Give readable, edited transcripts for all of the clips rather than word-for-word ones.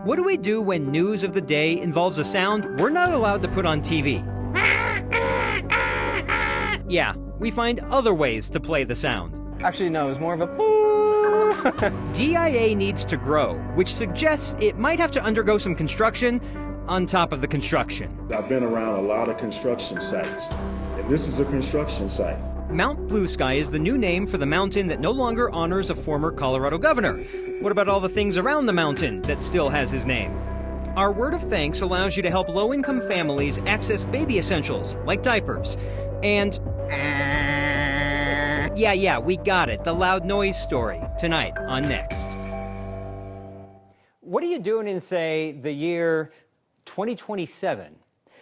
What do we do when news of the day involves a sound we're not allowed to put on TV? Yeah, we find other ways to play the sound. Actually, no, it's more of a DIA needs to grow, which suggests it might have to undergo some construction on top of the construction. I've been around a lot of construction sites, and this is a construction site. Mount Blue Sky is the new name for the mountain that no longer honors a former Colorado governor. What about all the things around the mountain that still has his name? Our word of thanks allows you to help low-income families access baby essentials like diapers. And yeah, we got it. The loud noise story tonight on Next. What are you doing in, say, the year 2027?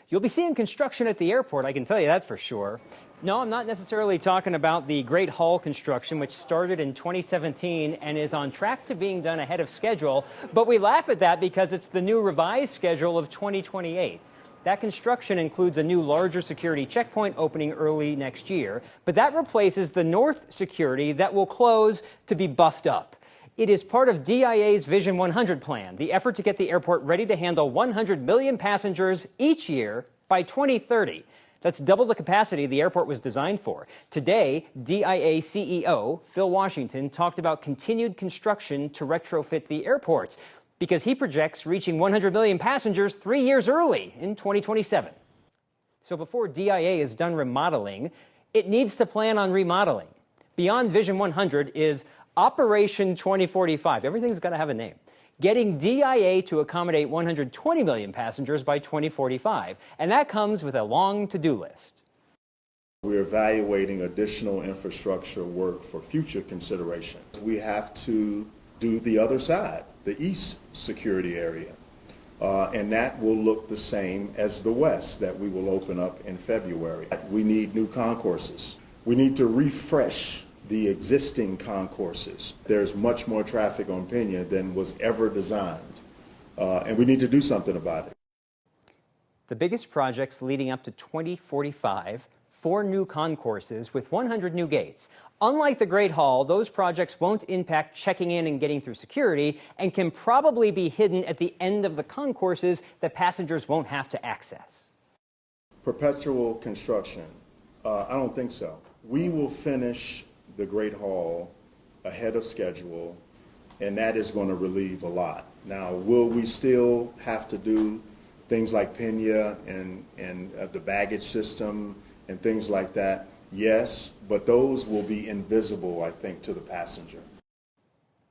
You'll be seeing construction at the airport, I can tell you that for sure. No, I'm not necessarily talking about the Great Hall construction, which started in 2017 and is on track to being done ahead of schedule. But we laugh at that because it's the new revised schedule of 2028. That construction includes a new, larger security checkpoint opening early next year. But that replaces the North Security that will close to be buffed up. It is part of DIA's Vision 100 plan, the effort to get the airport ready to handle 100 million passengers each year by 2030. That's double the capacity the airport was designed for. Today, DIA CEO Phil Washington talked about continued construction to retrofit the airport because he projects reaching 100 million passengers 3 years early in 2027. So before DIA is done remodeling, it needs to plan on remodeling. Beyond Vision 100 is Operation 2045. Everything's got to have a name. Getting DIA to accommodate 120 million passengers by 2045. And that comes with a long to-do list. We're evaluating additional infrastructure work for future consideration. We have to do the other side, the east security area. And that will look the same as the west that we will open up in February. We need new concourses. We need to refresh the existing concourses. There's much more traffic on Pena than was ever designed, and we need to do something about it. The biggest projects leading up to 2045, 4 new concourses with 100 new gates. Unlike the Great Hall, those projects won't impact checking in and getting through security and can probably be hidden at the end of the concourses that passengers won't have to access. Perpetual construction, I don't think so. We will finish the Great Hall ahead of schedule, and that is going to relieve a lot. Now, will we still have to do things like Pena and the baggage system and things like that? Yes, but those will be invisible, I think, to the passenger.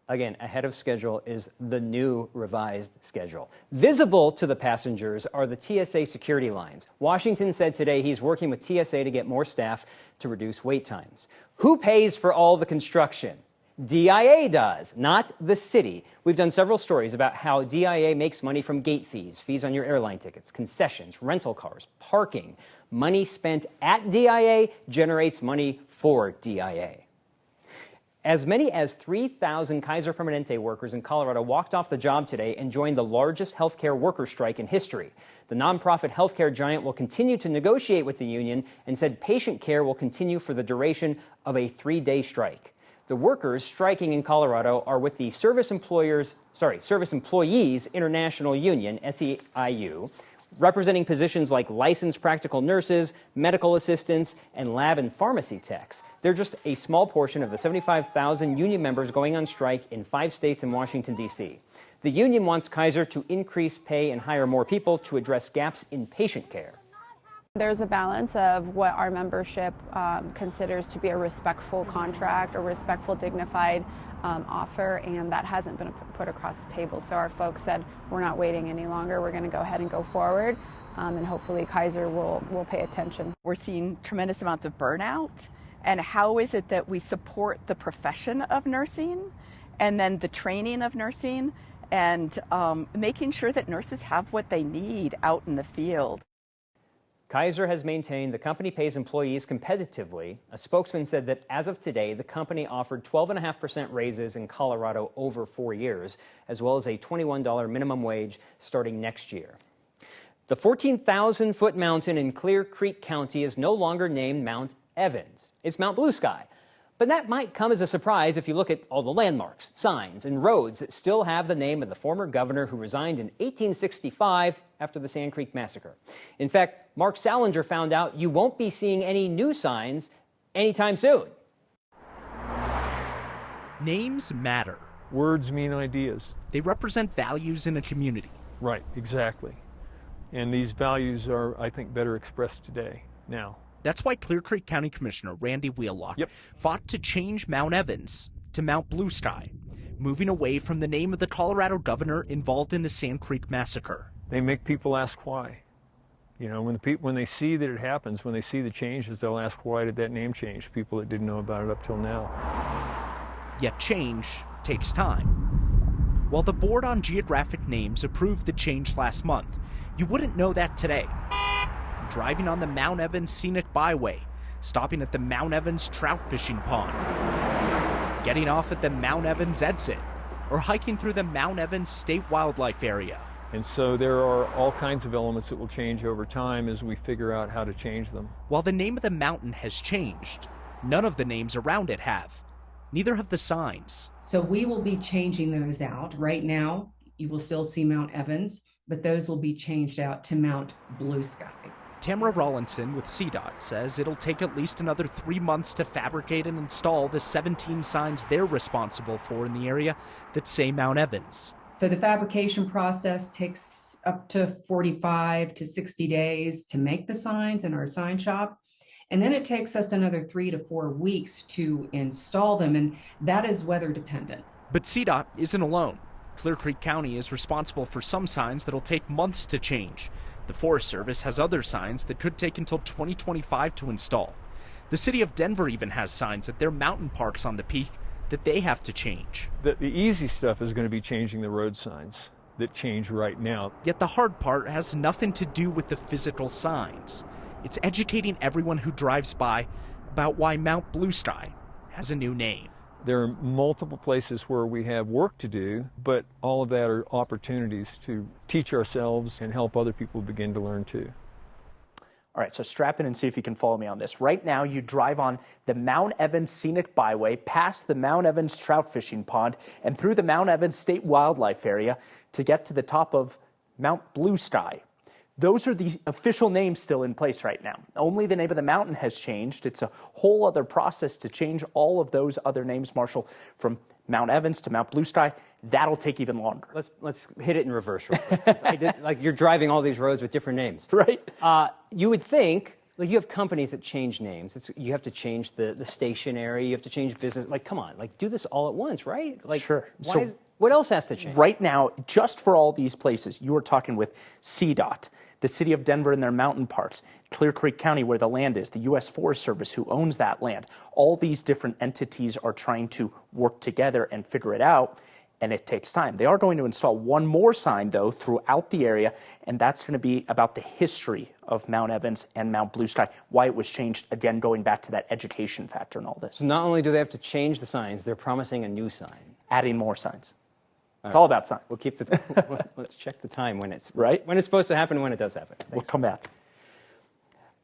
Again, ahead of schedule is the new revised schedule. Visible to the passengers are the TSA security lines. Washington said today he's working with TSA to get more staff to reduce wait times. Who pays for all the construction? DIA does, not the city. We've done several stories about how DIA makes money from gate fees, fees on your airline tickets, concessions, rental cars, parking. Money spent at DIA generates money for DIA. As many as 3,000 Kaiser Permanente workers in Colorado walked off the job today and joined the largest healthcare worker strike in history. The nonprofit healthcare giant will continue to negotiate with the union and said patient care will continue for the duration of a 3-day strike. The workers striking in Colorado are with the Service Employees International Union, SEIU, representing positions like licensed practical nurses, medical assistants, and lab and pharmacy techs. They're just a small portion of the 75,000 union members going on strike in 5 states and Washington, D.C. The union wants Kaiser to increase pay and hire more people to address gaps in patient care. There's a balance of what our membership considers to be a respectful contract, a respectful, dignified offer, and that hasn't been put across the table. So our folks said, we're not waiting any longer. We're going to go ahead and go forward, and hopefully Kaiser will pay attention. We're seeing tremendous amounts of burnout, and how is it that we support the profession of nursing and then the training of nursing and making sure that nurses have what they need out in the field. Kaiser has maintained the company pays employees competitively. A spokesman said that as of today, the company offered 12.5% raises in Colorado over 4 years, as well as a $21 minimum wage starting next year. The 14,000-foot mountain in Clear Creek County is no longer named Mount Evans. It's Mount Blue Sky. But that might come as a surprise if you look at all the landmarks, signs, and roads that still have the name of the former governor who resigned in 1865 after the Sand Creek Massacre. In fact, Mark Salinger found out you won't be seeing any new signs anytime soon. Names matter. Words mean ideas. They represent values in a community. Right, exactly. And these values are, I think, better expressed today, now. That's why Clear Creek County Commissioner Randy Wheelock fought to change Mount Evans to Mount Blue Sky, moving away from the name of the Colorado governor involved in the Sand Creek Massacre. They make people ask why. You know, when they see that it happens, when they see the changes, they'll ask, why did that name change? People that didn't know about it up till now. Yet change takes time. While the Board on Geographic Names approved the change last month, you wouldn't know that today. Driving on the Mount Evans Scenic Byway, stopping at the Mount Evans Trout Fishing Pond, getting off at the Mount Evans Exit, or hiking through the Mount Evans State Wildlife Area. And so there are all kinds of elements that will change over time as we figure out how to change them. While the name of the mountain has changed, none of the names around it have. Neither have the signs. So we will be changing those out. Right now, you will still see Mount Evans, but those will be changed out to Mount Blue Sky. Tamara Rawlinson with CDOT says it'll take at least another 3 months to fabricate and install the 17 signs they're responsible for in the area that say Mount Evans. So the fabrication process takes up to 45 to 60 days to make the signs in our sign shop. And then it takes us another 3 to 4 weeks to install them, and that is weather dependent. But CDOT isn't alone. Clear Creek County is responsible for some signs that'll take months to change. The Forest Service has other signs that could take until 2025 to install. The city of Denver even has signs at their mountain parks on the peak that they have to change. The easy stuff is going to be changing the road signs that change right now. Yet the hard part has nothing to do with the physical signs. It's educating everyone who drives by about why Mount Blue Sky has a new name. There are multiple places where we have work to do, but all of that are opportunities to teach ourselves and help other people begin to learn too. All right, so strap in and see if you can follow me on this. Right now, you drive on the Mount Evans Scenic Byway, past the Mount Evans Trout Fishing Pond, and through the Mount Evans State Wildlife Area to get to the top of Mount Blue Sky. Those are the official names still in place right now. Only the name of the mountain has changed. It's a whole other process to change all of those other names, Marshall, from Mount Evans to Mount Blue Sky. That'll take even longer. Let's hit it in reverse real quick. Like you're driving all these roads with different names. Right. You would think, like you have companies that change names. You have to change the station area. You have to change business. Like, come on, like do this all at once, right? Like, sure. What else has to change? Right now, just for all these places, you are talking with CDOT, the city of Denver and their mountain parks, Clear Creek County where the land is, the U.S. Forest Service who owns that land. All these different entities are trying to work together and figure it out, and it takes time. They are going to install one more sign, though, throughout the area, and that's going to be about the history of Mount Evans and Mount Blue Sky, why it was changed, again, going back to that education factor and all this. So not only do they have to change the signs, they're promising a new sign. Adding more signs. It's all about signs. We'll keep let's check the time when it's supposed to happen and when it does happen. We'll come back.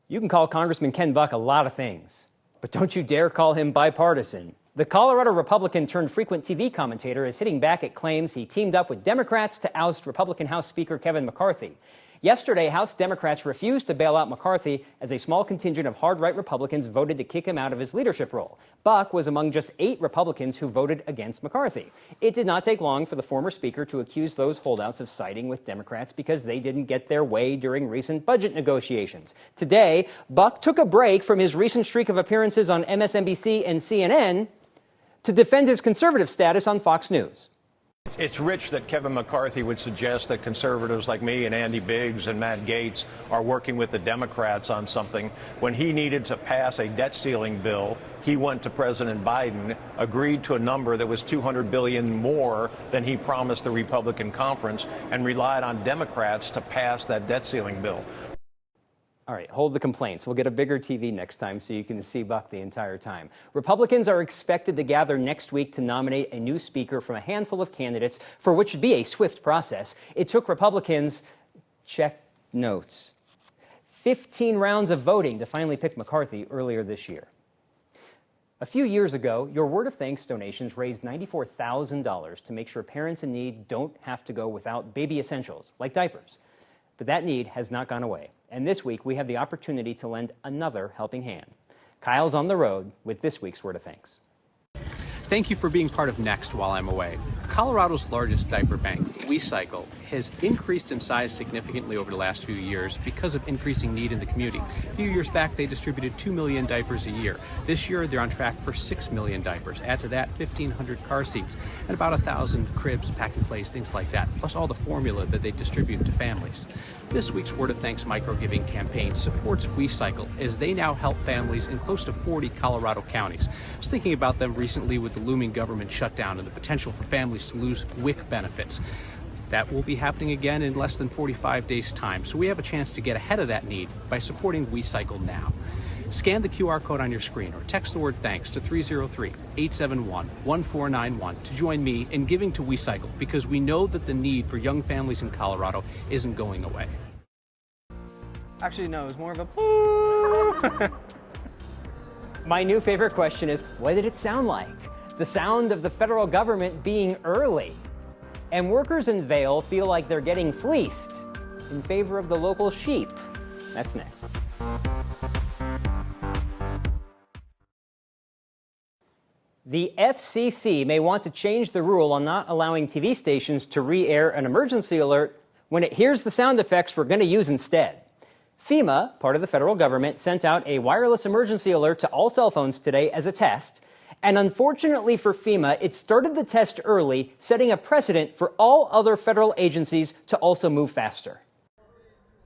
You can call Congressman Ken Buck a lot of things, but don't you dare call him bipartisan. The Colorado Republican turned frequent TV commentator is hitting back at claims he teamed up with Democrats to oust Republican House Speaker Kevin McCarthy. Yesterday, House Democrats refused to bail out McCarthy as a small contingent of hard-right Republicans voted to kick him out of his leadership role. Buck was among just 8 Republicans who voted against McCarthy. It did not take long for the former speaker to accuse those holdouts of siding with Democrats because they didn't get their way during recent budget negotiations. Today, Buck took a break from his recent streak of appearances on MSNBC and CNN to defend his conservative status on Fox News. It's rich that Kevin McCarthy would suggest that conservatives like me and Andy Biggs and Matt Gaetz are working with the Democrats on something. When he needed to pass a debt ceiling bill, he went to President Biden, agreed to a number that was $200 billion more than he promised the Republican conference, and relied on Democrats to pass that debt ceiling bill. All right, hold the complaints. We'll get a bigger TV next time so you can see Buck the entire time. Republicans are expected to gather next week to nominate a new speaker from a handful of candidates, for which would be a swift process. It took Republicans, check notes, 15 rounds of voting to finally pick McCarthy earlier this year. A few years ago, your Word of Thanks donations raised $94,000 to make sure parents in need don't have to go without baby essentials, like diapers. But that need has not gone away. And this week, we have the opportunity to lend another helping hand. Kyle's on the road with this week's Word of Thanks. Thank you for being part of Next while I'm away. Colorado's largest diaper bank, WeCycle, has increased in size significantly over the last few years because of increasing need in the community. A few years back, they distributed 2 million diapers a year. This year, they're on track for 6 million diapers. Add to that 1,500 car seats and about 1,000 cribs, pack and plays, things like that, plus all the formula that they distribute to families. This week's Word of Thanks micro-giving campaign supports WeCycle as they now help families in close to 40 Colorado counties. I was thinking about them recently with the looming government shutdown and the potential for families to lose WIC benefits. That will be happening again in less than 45 days' time, so we have a chance to get ahead of that need by supporting WeCycle now. Scan the QR code on your screen or text the word THANKS to 303-871-1491 to join me in giving to WeCycle, because we know that the need for young families in Colorado isn't going away. Actually, no, it was more of a poo. My new favorite question is, what did it sound like? The sound of the federal government being early. And workers in Vail feel like they're getting fleeced in favor of the local sheep. That's next. The FCC may want to change the rule on not allowing TV stations to re-air an emergency alert when it hears the sound effects we're going to use instead. FEMA, part of the federal government, sent out a wireless emergency alert to all cell phones today as a test. And unfortunately for FEMA, it started the test early, setting a precedent for all other federal agencies to also move faster.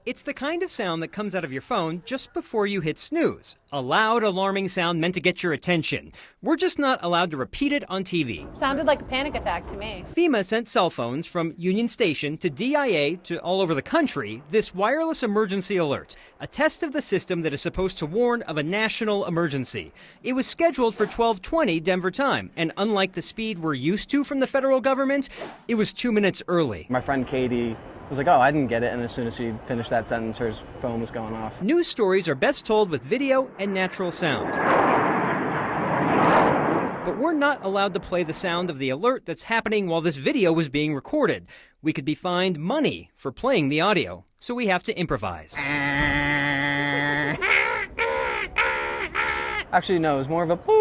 It's the kind of sound that comes out of your phone just before you hit snooze. A loud, alarming sound meant to get your attention. We're just not allowed to repeat it on TV. Sounded like a panic attack to me. FEMA sent cell phones from Union Station to DIA to all over the country this wireless emergency alert, a test of the system that is supposed to warn of a national emergency. It was scheduled for 12:20 Denver time, and unlike the speed we're used to from the federal government, it was 2 minutes early. My friend Katie was like, oh, I didn't get it, and as soon as she finished that sentence, her phone was going off. News stories are best told with video and natural sound. But we're not allowed to play the sound of the alert that's happening while this video was being recorded. We could be fined money for playing the audio, so we have to improvise. Actually, no, it was more of a poo.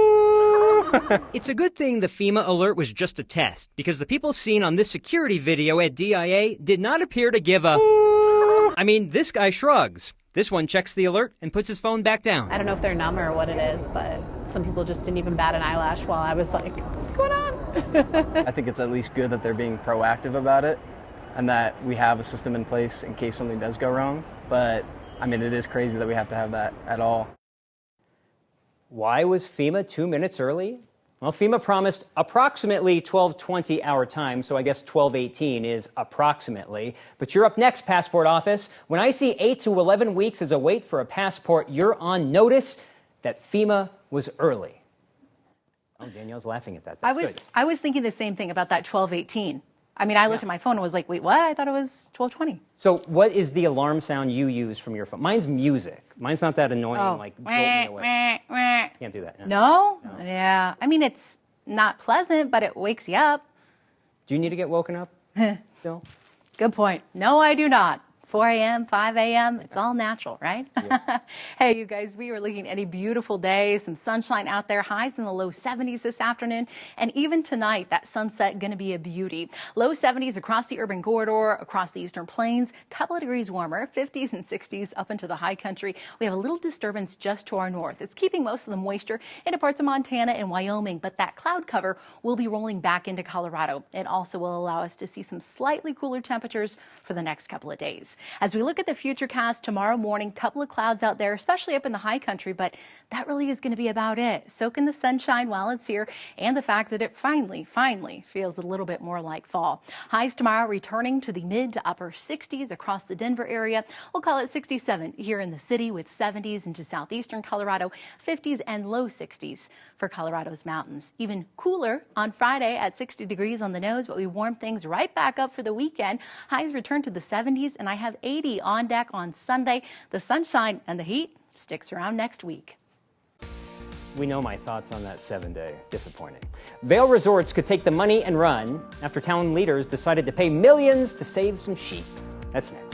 It's a good thing the FEMA alert was just a test, because the people seen on this security video at DIA did not appear to give a poo. I mean, this guy shrugs. This one checks the alert and puts his phone back down. I don't know if they're numb or what it is, but some people just didn't even bat an eyelash while I was like, what's going on? I think it's at least good that they're being proactive about it and that we have a system in place in case something does go wrong. But, I mean, it is crazy that we have to have that at all. Why was FEMA 2 minutes early? Well, FEMA promised approximately 12:20 our time, so I guess 12:18 is approximately. But you're up next, Passport Office. When I see 8 to 11 weeks as a wait for a passport, you're on notice that FEMA was early. Oh, Danielle's laughing at that. I was thinking the same thing about that 12:18. I mean, I looked at my phone and was like, wait, what? I thought it was 12:20. So what is the alarm sound you use from your phone? Mine's music. Mine's not that annoying, like jolting away. Can't do that. No? Yeah. I mean, it's not pleasant, but it wakes you up. Do you need to get woken up still? Good point. No, I do not. 4 a.m., 5 a.m., it's all natural, right? Yeah. Hey, you guys, we are looking at a beautiful day, some sunshine out there, highs in the low 70s this afternoon, and even tonight, that sunset going to be a beauty. Low 70s across the urban corridor, across the eastern plains, a couple of degrees warmer, 50s and 60s up into the high country. We have a little disturbance just to our north. It's keeping most of the moisture into parts of Montana and Wyoming, but that cloud cover will be rolling back into Colorado. It also will allow us to see some slightly cooler temperatures for the next couple of days. As we look at the futurecast tomorrow morning, couple of clouds out there, especially up in the high country, but that really is going to be about it. Soak in the sunshine while it's here and the fact that it finally feels a little bit more like fall. Highs tomorrow returning to the mid to upper 60s across the Denver area. We'll call it 67 here in the city with 70s into southeastern Colorado, 50s and low 60s for Colorado's mountains. Even cooler on Friday at 60 degrees on the nose, but we warm things right back up for the weekend. Highs return to the 70s, and I have 80 on deck on Sunday. The sunshine and the heat sticks around next week. we know my thoughts on that 7-day. Disappointing. Vail Resorts could take the money and run after town leaders decided to pay millions to save some sheep. That's next.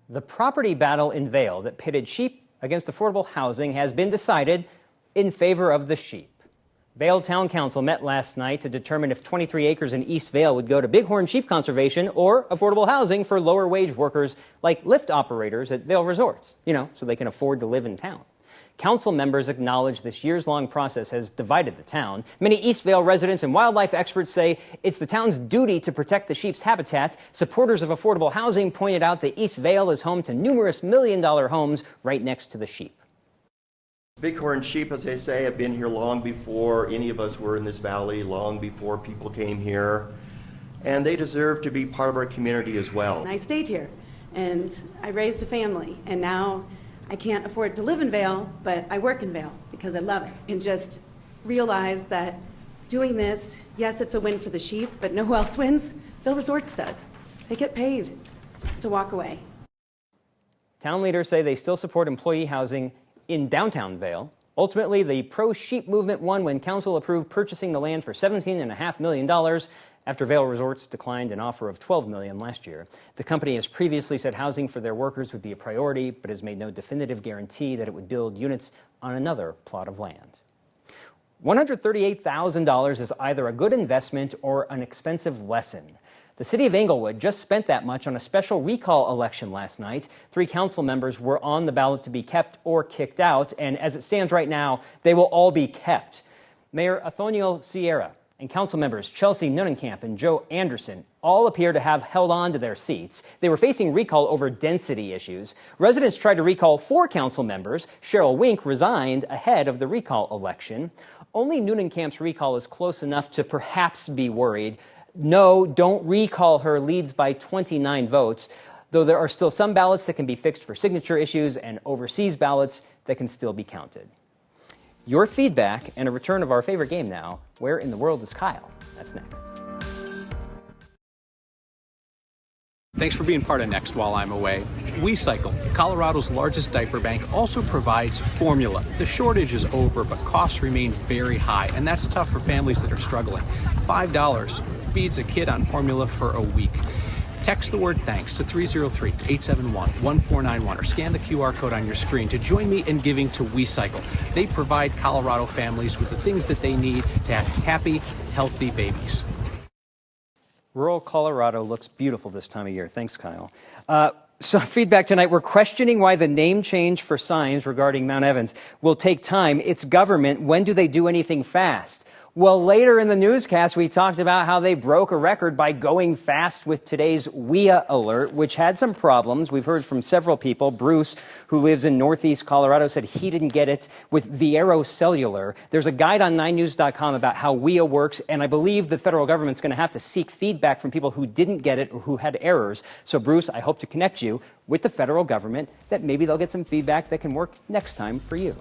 The property battle in Vail that pitted sheep against affordable housing has been decided in favor of the sheep. Vail Town Council met last night to determine if 23 acres in East Vail would go to bighorn sheep conservation or affordable housing for lower wage workers like lift operators at Vail Resorts, so they can afford to live in town. Council members acknowledge this years-long process has divided the town. Many East Vail residents and wildlife experts say it's the town's duty to protect the sheep's habitat. Supporters of affordable housing pointed out that East Vail is home to numerous million-dollar homes right next to the sheep. Bighorn sheep, as they say, have been here long before any of us were in this valley, long before people came here, and they deserve to be part of our community as well. I stayed here, and I raised a family, and now I can't afford to live in Vail, but I work in Vail because I love it. And just realize that doing this, yes, it's a win for the sheep, but know who else wins? Vail Resorts does. They get paid to walk away. Town leaders say they still support employee housing in downtown Vail. Ultimately, the pro-sheep movement won when council approved purchasing the land for $17.5 million after Vail Resorts declined an offer of $12 million last year. The company has previously said housing for their workers would be a priority, but has made no definitive guarantee that it would build units on another plot of land. $138,000 is either a good investment or an expensive lesson. The city of Anglewood just spent that much on a special recall election last night. 3 council members were on the ballot to be kept or kicked out, and as it stands right now, they will all be kept. Mayor Athoniel Sierra and council members Chelsea Nunnenkamp and Joe Anderson all appear to have held on to their seats. They were facing recall over density issues. Residents tried to recall 4 council members. Cheryl Wink resigned ahead of the recall election. Only Nunnenkamp's recall is close enough to perhaps be worried. No, don't recall her leads by 29 votes, though there are still some ballots that can be fixed for signature issues and overseas ballots that can still be counted. Your feedback and a return of our favorite game now, Where in the World is Kyle? That's next. Thanks for being part of Next while I'm away. WeCycle, Colorado's largest diaper bank, also provides formula. The shortage is over, but costs remain very high, and that's tough for families that are struggling. $5 feeds a kid on formula for a week. Text the word thanks to 303-871-1491 or scan the QR code on your screen to join me in giving to WeCycle. They provide Colorado families with the things that they need to have happy, healthy babies. Rural Colorado looks beautiful this time of year. Thanks, Kyle. So feedback tonight, we're questioning why the name change for signs regarding Mount Evans will take time. It's government. When do they do anything fast? Well, later in the newscast, we talked about how they broke a record by going fast with today's WIA alert, which had some problems. We've heard from several people. Bruce, who lives in Northeast Colorado, said he didn't get it with Viero Cellular. There's a guide on 9news.com about how WIA works, and I believe the federal government's going to have to seek feedback from people who didn't get it or who had errors. So, Bruce, I hope to connect you with the federal government that maybe they'll get some feedback that can work next time for you.